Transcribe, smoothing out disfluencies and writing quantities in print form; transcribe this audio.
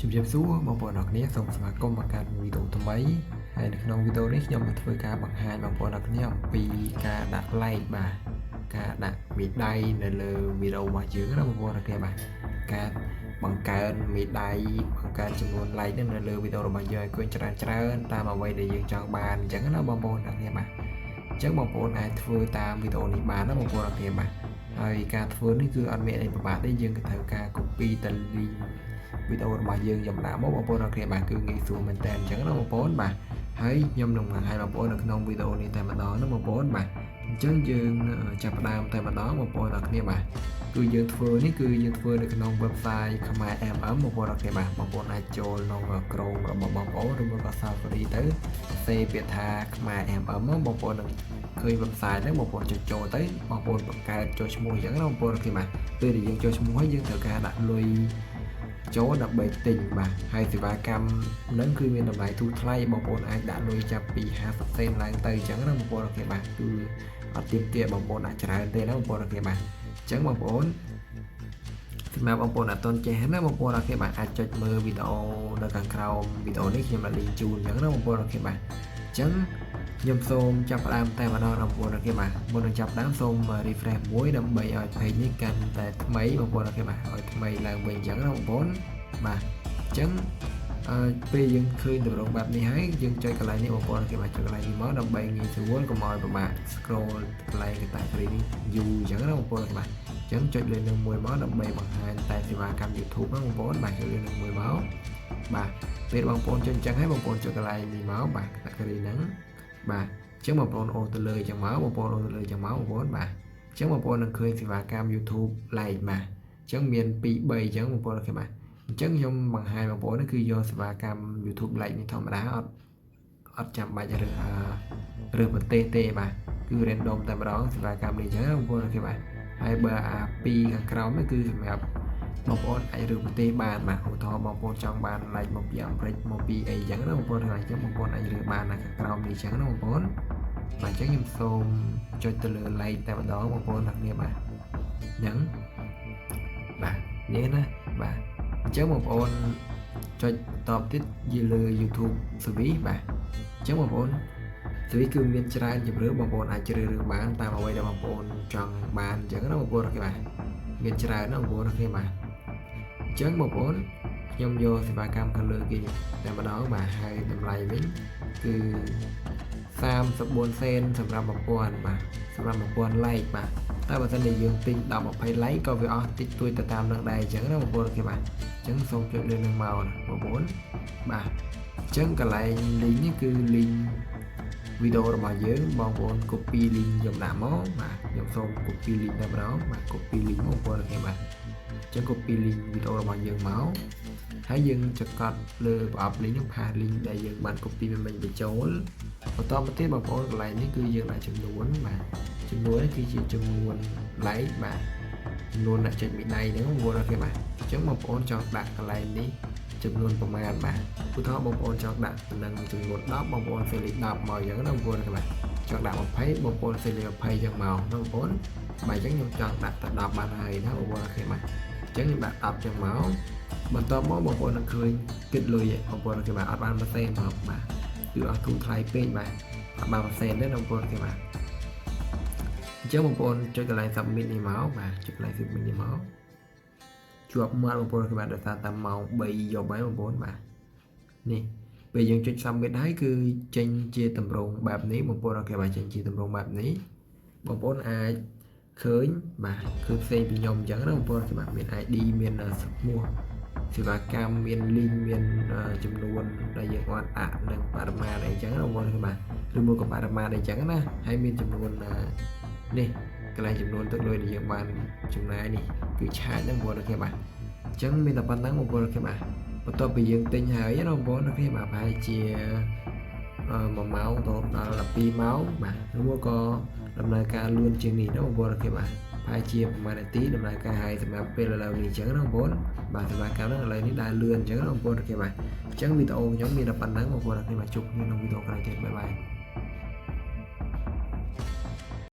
ជំរាបសួរបងប្អូនអរគ្នាសូមស្វាគមន៍មកកាន់វីដេអូថ្មីហើយនៅក្នុងវីដេអូនេះខ្ញុំនឹងធ្វើការបង្ហាញបងប្អូនអរគ្នាអំពីការដាក់ like បាទការដាក់មេដៃនៅលើវីដេអូរបស់យើងណាបងប្អូនអរគ្នាបាទការបង្កើនមេដៃបង្កើនចំនួន like នៅលើវីដេអូរបស់យើងឲ្យឃើញច្រើនតាមអ្វីដែលយើងចង់បានអញ្ចឹងណាបងប្អូនអរគ្នាបាទអញ្ចឹងបងប្អូនអាចធ្វើតាមវីដេអូនេះបានណាបងប្អូនអរគ្នាបាទហើយការធ្វើនេះគឺអត់មានអីពិបាកទេយើងត្រូវការ copy ទៅ link វីដេអូរបស់យើងខ្ញុំដាក់មកបងប្អូនអរគ្នាបាទគឺងាយស្រួលមែនតើអញ្ចឹងណាបងប្អូនបាទហើយខ្ញុំនឹងបង្ហាញបងប្អូននៅក្នុងវីដេអូនេះតែម្ដងណាបងប្អូនបាទអញ្ចឹងយើងចាប់ផ្ដើមតែម្ដងបងប្អូនអរគ្នាបាទគឺយើងធ្វើនេះគឺយើងធ្វើនៅក្នុង website ខ្មែរ MM បងប្អូនអរគ្នាបាទបងប្អូនអាចចូលក្នុង Chrome របស់បងប្អូនឬមួយក៏ Safari ទៅសេពាក្យថាខ្មែរ MM បងប្អូននឹងឃើញ website ហ្នឹងបងប្អូនចុចចូលទៅបងប្អូនបង្កើតចូលឈ្មោះអញ្ចឹងណាបងប្អូនអរគ្នាបាទពេលដែលយើងចូលឈ្មោះហើយយើងត្រូវការដាក់លុយចូលដើម្បីទិញបាទហើយសេវាកម្មហ្នឹងគឺមានតម្លៃទូថ្លៃបងប្អូនអាចដាក់លុយចាប់ពី50សេនឡើងទៅអញ្ចឹងណាបងប្អូនអូខេបាទគឺអត់ទាមទារបងប្អូនដាក់ច្រើនទេណាបងប្អូនអូខេបាទអញ្ចឹងបងប្អូនសម្រាប់បងប្អូនអត់ទាន់ចេះណាបងប្អូនអូខេបាទអាចចុចមើលវីដេអូនៅខាងក្រោមវីដេអូនេះខ្ញុំដាក់ link ជូនអញ្ចឹងណាបងប្អូនអូខេបាទអញ្ចឹងខ្ញុំសូមចាប់ផ្ដើមតែម្ដងបងប្អូនអូខេបាទមុននឹងចាប់ផ្ដើមសូម refresh មួយដើម្បីឲ្យ page នេះកាន់តែថ្មីបងប្អូនអូខេបាទឲ្យថ្មីឡើងវិញអញ្ចឹងណាបងប្អូនបាទអញ្ចឹងពេលយើងឃើញតម្រងបែបនេះហើយយើងចុចកន្លែងនេះបងប្អូនអូខេបាទចុចកន្លែងនេះមកដើម្បីងាយស្រួលកុំឲ្យពិបាក scroll កន្លែងកតាគ្រីនេះយូរអញ្ចឹងណាបងប្អូនអូខេបាទអញ្ចឹងចុចលើនឹងមួយមកដើម្បីបង្ហាញតែសេវាកម្ម YouTube ណាបងប្អូនបាទចុចលើនឹងមួយមកបាទពេលបងប្អូនចុចអញ្ចឹងហើយបងប្អូនចុចកន្លែងនេះមកបាទកតាគ្រីហ្នឹងបាទអញ្ចឹងបងប្អូនអូសទៅលើអញ្ចឹងមកបងប្អូនអូសទៅលើអញ្ចឹងមកបងប្អូនបាទអញ្ចឹងបងប្អូននឹងឃើញសេវាកម្ម YouTube like បាទអញ្ចឹងមាន2 3អញ្ចឹងបងប្អូនអូខេបាទអញ្ចឹងខ្ញុំបង្ហាញបងប្អូនគឺយកសេវាកម្ម YouTube like នេះធម្មតាអត់ចាំបាច់រើសប្រទេសទេបាទគឺ random តែម្ដងសេវាកម្មនេះអញ្ចឹងបងប្អូនអូខេបាទហើយបើអា2ខាងក្រោមនេះគឺសម្រាប់បងប្អូនអាចរើសប្រទេសបានបាទឧទាហរណ៍បងប្អូនចង់បាន like មកពីអាមេរិកមកពីអីអញ្ចឹងណាបងប្អូនហើយអញ្ចឹងបងប្អូនអាចរើសបានខាងក្រោមនេះអញ្ចឹងណាបងប្អូនបាទអញ្ចឹងខ្ញុំសូមចុចទៅលើ like តែម្ដងបងប្អូនទាំងគ្នាបាទអញ្ចឹងបាទនេះណាបាទអញ្ចឹងបងប្អូនចុចតបទៀតយលើ YouTube service បាទអញ្ចឹងបងប្អូន service គឺមានច្រើនជម្រើសបងប្អូនអាចជ្រើសរើសបានតាមអ្វីដែលបងប្អូនចង់បានអញ្ចឹងណាបងប្អូនអូខេបាទមានច្រើនណាបងប្អូនអូខេបាទអញ្ចឹងបងប្អូនខ្ញុំយកសេវាកម្មខាងលើគេតែម្ដងបាទហើយតម្លៃវិញគឺ34សេនសម្រាប់1000បាទសម្រាប់1000 like បាទតែបើសិនជាយើងទិញ10 20 like ក៏វាអស់តិចតួចទៅតាមនឹងដែរអញ្ចឹងណាបងប្អូនអូខេបាទអញ្ចឹងសូមចុចលើនឹងមកណាបងប្អូនបាទអញ្ចឹងកន្លែង link នេះគឺ link វីដេអូរបស់យើងបងប្អូន copy link ខ្ញុំដាក់មកបាទខ្ញុំសូម copy link តែម្ដងបាទ copy link បងប្អូនអូខេបាទអញ្ចឹង copy link វីដេអូរបស់យើងមកហើយយើងចកត់លើប្រអប់ link ហ្នឹង paste link ដែលយើងបាន copy វាមិញបញ្ចូលបន្តមកទៀតបងប្អូនកន្លែងនេះគឺយើងដាក់ចំនួនបាទចំនួននេះគឺជាចំនួន like បាទចំនួនអ្នកចុចមេដៃហ្នឹងបងប្អូនអូខេបាទអញ្ចឹងបងប្អូនចង់ដាក់កន្លែងនេះចំនួនប្រមាណបាទឧទាហរណ៍បងប្អូនចង់ដាក់តំណែងចំនួន10បងប្អូន select 10មកអញ្ចឹងណាបងប្អូនបាទចង់ដាក់20បងប្អូន select 20អញ្ចឹងមកណាបងប្អូនបាទអញ្ចឹងខ្ញុំចង់ដាក់តែ10បានហើយណាបងប្អូនអូខេបាទអញ្ចឹងខ្ញុំដាក់10អញ្ចឹងមកបន្តមកបងប្អូននឹងឃើញគិតលុយបងប្អូនអូខេបាទអត់បាន1សេនផងបាទគឺអស់ធូរថ្លៃពេកបាទអត់បាន1សេនទេបងប្អូនអូខេបាទអញ្ចឹងបងប្អូនចុចកន្លែង submit នេះមកបាទចុចកន្លែង submit នេះមកជាប់មាត់បងប្អូនគឺបាទដោយសារតែម៉ោង3យប់ហើយបងប្អូនបាទនេះពេលយើងចុច submit ហើយគឺចេញជាតម្រងបែបនេះបងប្អូនអូខេបាទចេញជាតម្រងបែបនេះបងប្អូនអាចឃើញបាទគឺផ្សេងពីខ្ញុំអញ្ចឹងណាបងប្អូនគឺបាទមាន ID មានឈ្មោះសេវាកម្មមាន link មានចំនួនដែលយើងអត់ដាក់នឹងបរិមាណអីចឹងណាបងប្អូនគឺបាទឬមួយក៏បរិមាណអីចឹងណាហើយមានចំនួននេះកន្លែងចំនួនទឹកលុយដែលយើងបានចំណាយនេះគឺឆាតហ្នឹងបងប្អូនអូខេបាទអញ្ចឹងមានតែប៉ុណ្្នឹងបងប្អូនអូខេបាទបន្ទាប់ពីយើងទិញហើយណាបងប្អូនអូខេបាទប្រហែលជា1ម៉ោងទៅដល់12ម៉ោងបាទឬមួយក៏ដំណើរការលឿនជាងនេះណាបងប្អូនអូខេបាទប្រហែលជាប្រហែលនាទីដំណើរការហើយសម្រាប់ពេលឥឡូវនេះអញ្ចឹងណាបងប្អូនបាទសេវាកម្មហ្នឹងឥឡូវនេះដើរលឿនអញ្ចឹងណាបងប្អូនអូខេបាទអញ្ចឹងវីដេអូខ្ញុំមានតែប៉ុណ្្នឹងបងប្អូនអូខេបាទជួបគ្នាក្នុងវីដេអូក្រោយទៀតបាយបាយ